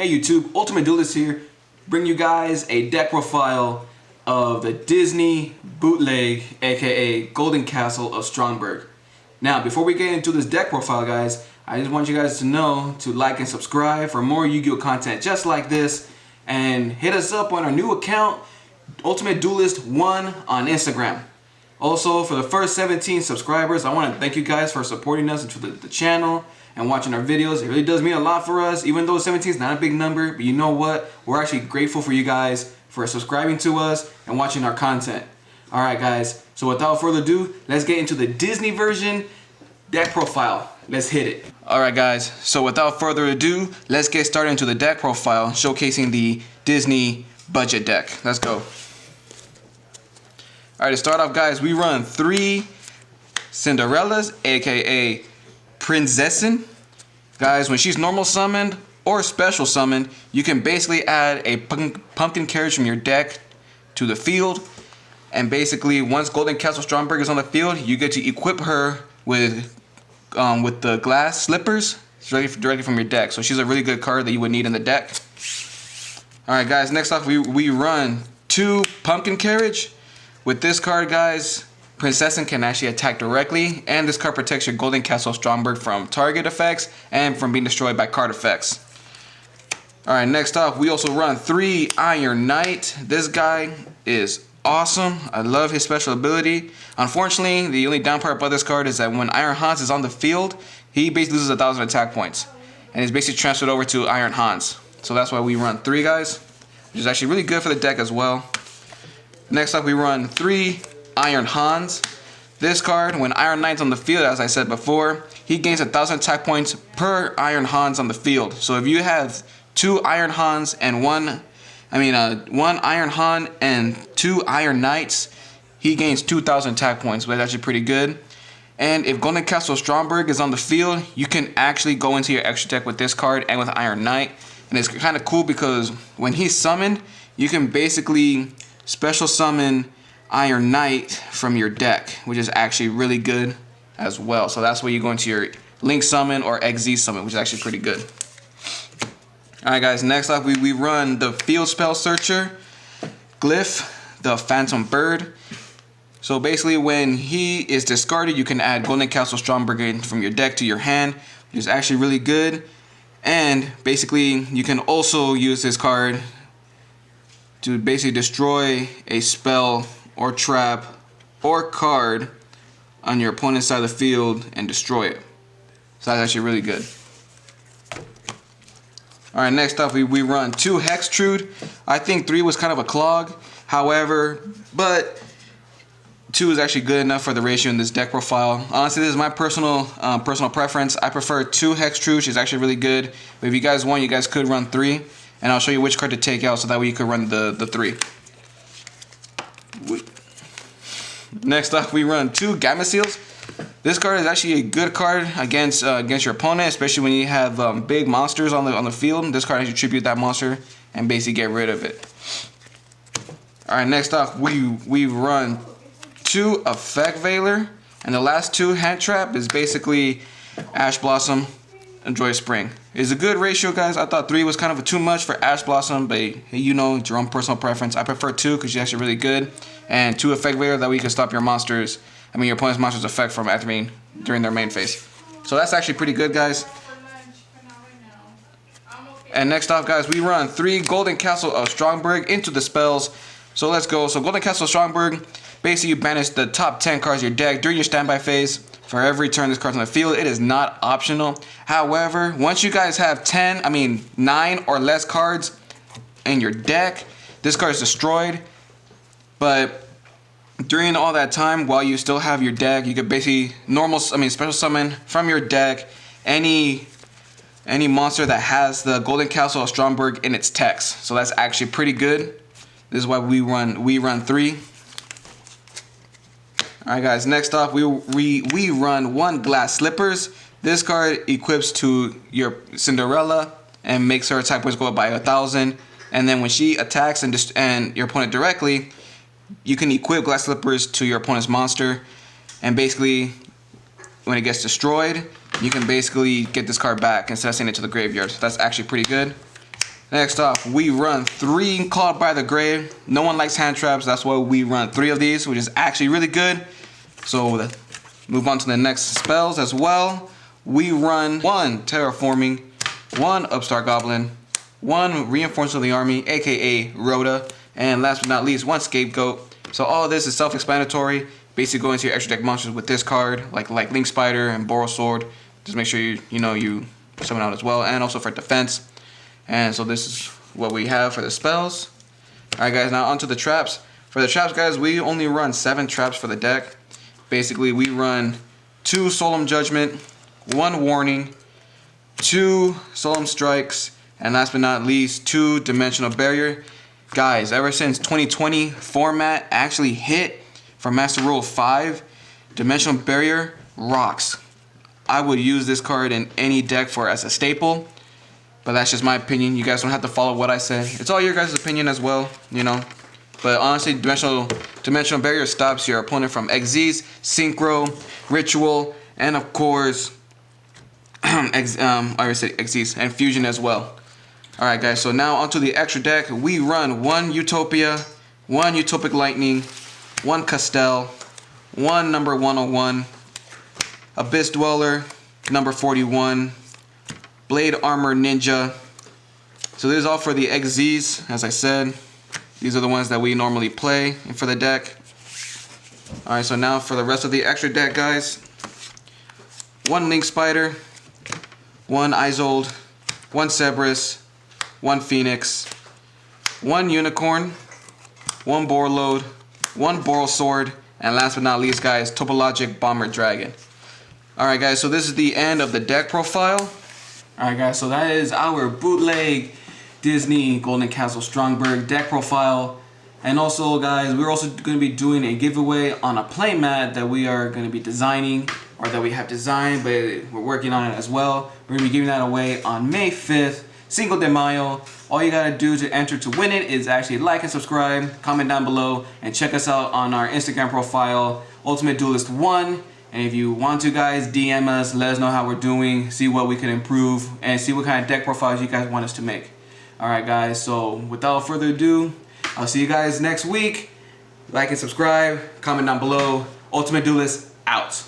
Hey YouTube, Ultimate Duelist here, bring you guys a deck profile of the Disney bootleg, aka Golden Castle of Stromberg. Now, before we get into this deck profile, guys, I just want you guys to know to like and subscribe for more Yu-Gi-Oh content just like this, and hit us up on our new account, Ultimate Duelist 1 on Instagram. Also, for the first 17 subscribers, I want to thank you guys for supporting us into the channel and watching our videos. It really does mean a lot for us, even though 17 is not a big number, but you know what? We're actually grateful for you guys for subscribing to us and watching our content. Alright guys, so without further ado, let's get into the Disney version deck profile. Let's hit it. Alright guys, so without further ado, let's get started into the deck profile showcasing the Disney budget deck. Let's go. Alright, to start off guys, we run 3 Cinderellas, aka Prinzessin. Guys, when she's normal summoned or special summoned, you can basically add a pumpkin carriage from your deck to the field. And basically, once Golden Castle Stromberg is on the field, you get to equip her with the glass slippers directly from your deck. So she's a really good card that you would need in the deck. Alright guys, next off we run 2 pumpkin carriage. With this card guys, Prinzessin can actually attack directly, and this card protects your Golden Castle Stromberg from target effects and from being destroyed by card effects. Alright, next off we also run 3 Iron Knight. This guy is awesome. I love his special ability. Unfortunately, the only down part about this card is that when Iron Hans is on the field, he basically loses 1,000 attack points, and is basically transferred over to Iron Hans. So that's why we run 3 guys, which is actually really good for the deck as well. Next up we run 3 Iron Hans. This card, when Iron Knight's on the field, as I said before, he gains 1,000 attack points per Iron Hans on the field. So if you have 2 Iron Hans and one Iron Han and 2 Iron Knights, he gains 2,000 attack points, which is actually pretty good. And if Golden Castle Stromberg is on the field, you can actually go into your extra deck with this card and with Iron Knight. And it's kind of cool because when he's summoned, you can basically special summon Iron Knight from your deck, which is actually really good as well. So that's where you go into your Link Summon or XZ Summon, which is actually pretty good. Alright guys, next up we run the Field Spell Searcher, Glyph, the Phantom Bird. So basically when he is discarded, you can add Golden Castle Stromberg from your deck to your hand, which is actually really good. And basically you can also use this card to basically destroy a spell or trap or card on your opponent's side of the field and destroy it. So that's actually really good. Alright, next up we run 2 Hextrude. I think 3 was kind of a clog, however, but 2 is actually good enough for the ratio in this deck profile. Honestly, this is my personal preference. I prefer 2 Hextrude. She's actually really good. But if you guys want, you guys could run 3, and I'll show you which card to take out so that way you could run the 3. Next up, we run 2 Gamma Seals. This card is actually a good card against your opponent, especially when you have big monsters on the field. This card actually tribute that monster and basically get rid of it. All right, next up, we run 2 Effect Veiler, and the last 2 hand trap is basically Ash Blossom and Joy Spring. It's a good ratio, guys. I thought 3 was kind of too much for Ash Blossom, but you know, it's your own personal preference. I prefer 2 because she's actually really good, and 2 Effect Veiler that way you can stop your monsters. Your opponent's monster's effect from activating during their main phase. So that's actually pretty good, guys. And next off, guys, we run 3 Golden Castle of Stromberg into the spells. So let's go. So Golden Castle of Stromberg, basically you banish the top 10 cards of your deck during your standby phase. For every turn this card's on the field, it is not optional. However, once you guys have 9 or less cards in your deck, this card is destroyed. But during all that time, while you still have your deck, you could basically special summon from your deck any monster that has the Golden Castle of Stromberg in its text. So that's actually pretty good. This is why we run 3. Alright guys, next off we run 1 Glass Slippers. This card equips to your Cinderella and makes her attack points go up by 1,000. And then when she attacks and your opponent directly, you can equip Glass Slippers to your opponent's monster, and basically when it gets destroyed, you can basically get this card back instead of sending it to the graveyard. So that's actually pretty good. Next off, we run 3 Called by the Grave. No one likes hand traps, that's why we run 3 of these, which is actually really good. So move on to the next spells as well. We run 1 Terraforming, 1 Upstart Goblin, 1 Reinforcement of the Army, aka Rhoda, and last but not least, 1 Scapegoat. So all of this is self-explanatory. Basically go into your extra deck monsters with this card, like Link Spider and Boral Sword. Just make sure you summon out as well, and also for defense. And so this is what we have for the spells. Alright guys, now onto the traps. For the traps guys, we only run 7 traps for the deck. Basically we run 2 Solemn Judgment, 1 Warning, 2 Solemn Strikes, and last but not least 2 Dimensional Barrier. Guys, ever since 2020 format actually hit for Master Rule 5, Dimensional Barrier rocks. I would use this card in any deck as a staple. But that's just my opinion. You guys don't have to follow what I say. It's all your guys' opinion as well, But honestly, Dimensional Barrier stops your opponent from Xyz, Synchro, Ritual, and of course, I already said Xyz, and Fusion as well. Alright guys, so now onto the extra deck. We run 1 Utopia, 1 Utopic Lightning, 1 Castell, 1 number 101, Abyss Dweller, number 41, Blade Armor Ninja. So this is all for the XZs, as I said. These are the ones that we normally play for the deck. Alright, so now for the rest of the extra deck, guys. 1 Link Spider, 1 Isolde, 1 Cerberus, 1 Phoenix, 1 Unicorn, 1 Borload, 1 Boral Sword, and last but not least, guys, Topologic Bomber Dragon. Alright guys, so this is the end of the deck profile. Alright guys, so that is our bootleg Disney Golden Castle Stromberg deck profile. And also guys, we're also going to be doing a giveaway on a playmat that we are going to be designing, or that we have designed, but we're working on it as well. We're going to be giving that away on May 5th, Cinco de Mayo. All you got to do to enter to win it is actually like and subscribe, comment down below, and check us out on our Instagram profile, Ultimate Duelist 1. And if you want to, guys, DM us, let us know how we're doing, see what we can improve, and see what kind of deck profiles you guys want us to make. Alright guys, so without further ado, I'll see you guys next week. Like and subscribe, comment down below. Ultimate Duelist out.